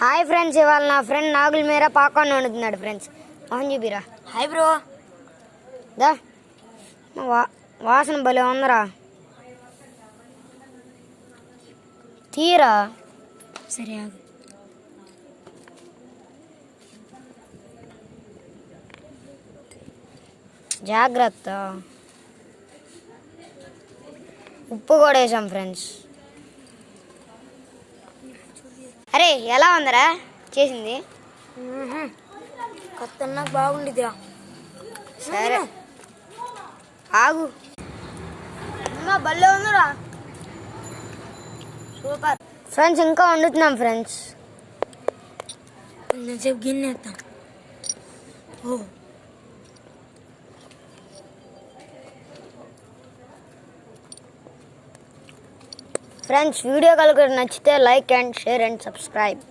Hi friends, ఇవాళ నా friend నాగుల మీర పాకాన్ని వండుతున్నాడు ఫ్రెండ్స్. మోహన్ చూపిరా. Hi bro. దా వాసన భలే ఉందరా. తీరా సరే ఆగు. జాగ్రత్త. ఉప్పు కూడా వేసాం ఫ్రెండ్స్. అరే ఎలా ఉందరా చేసింది? కొత్త నాకు బాగుండిదిరా. సరే ఆగు. భలే ఉందరా, సూపర్. ఫ్రెండ్స్ ఇంకా వండుతున్నాం ఫ్రెండ్స్. కొంచెంసేపు గిన్నె వేస్తాం. ఫ్రెండ్స్ వీడియో కనుక నచ్చితే like and share and subscribe.